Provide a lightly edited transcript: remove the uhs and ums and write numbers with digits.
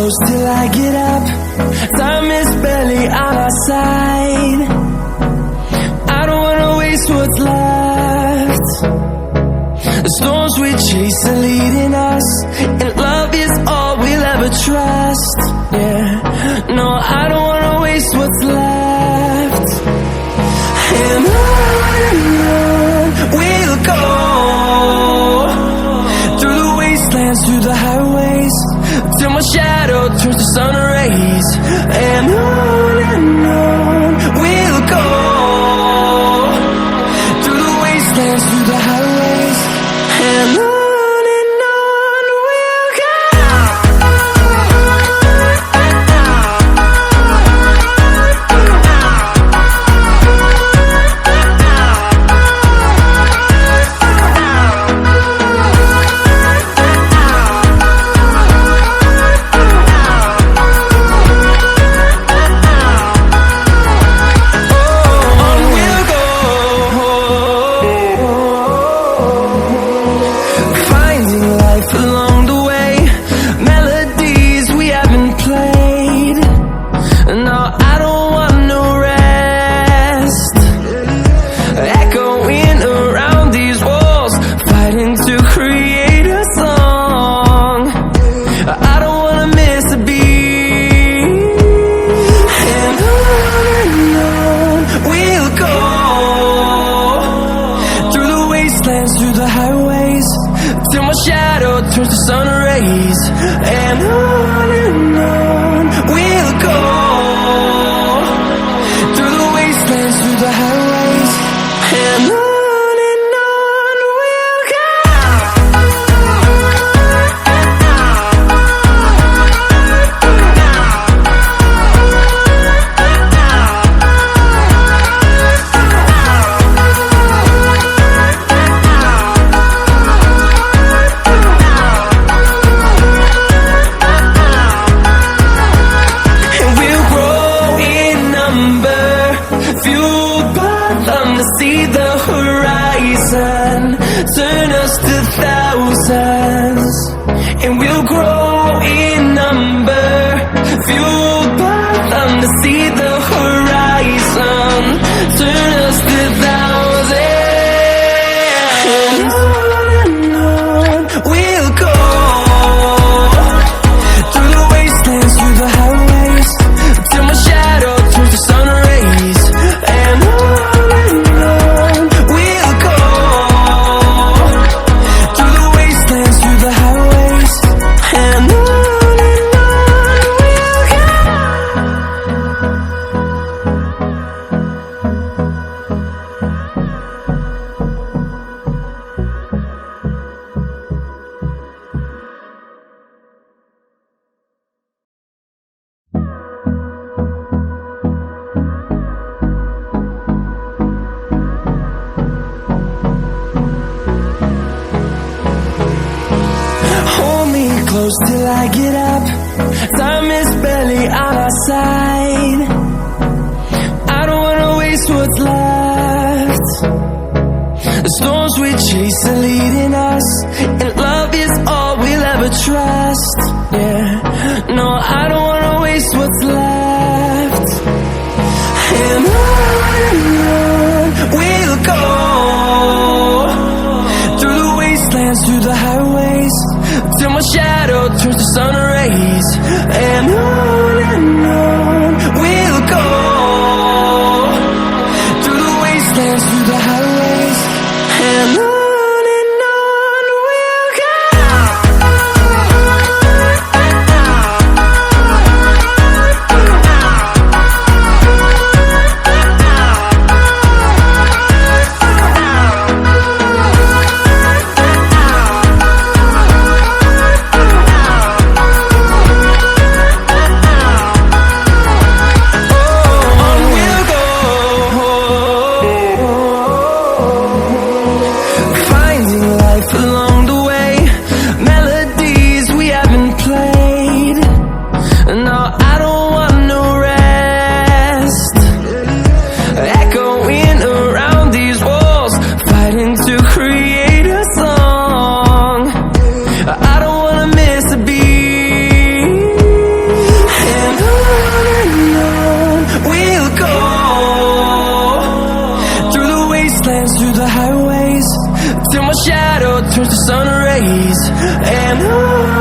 close till I get up. Time is barely on our side. I don't wanna waste what's left. The storms we chase are leading us, and love is all we'll ever trust. Yeah, no, I don't wanna waste what's left. And on we'll go, through the wastelands, through the highways, till my shadow turns to sun rays. And on we'll go, through the wastelands, through the highways, and on we'll go. Through the highways, till my shadow turns to sun rays. And on we'll go, through the wastelands, through the highways, and on we'll go. See the horizon, turn us to thousands, and we'll grow in number, fueled by them to see the horizon, turn us to thousands. And on we'll go, through the wastelands, through the highways, till my shadow turns to sun rays. And on close till I get up. Time is barely on our side. I don't wanna waste what's left. The storms we chase are leading us, and love is all we'll ever trust. Yeah, no, I don't wanna waste what's left. And on we'll go, through the wastelands, through the highways, till my shadow turns to sun rays. And on we'll go, through the wastelands, through the highways, and on we'll go. till my shadow turns to sun rays. And on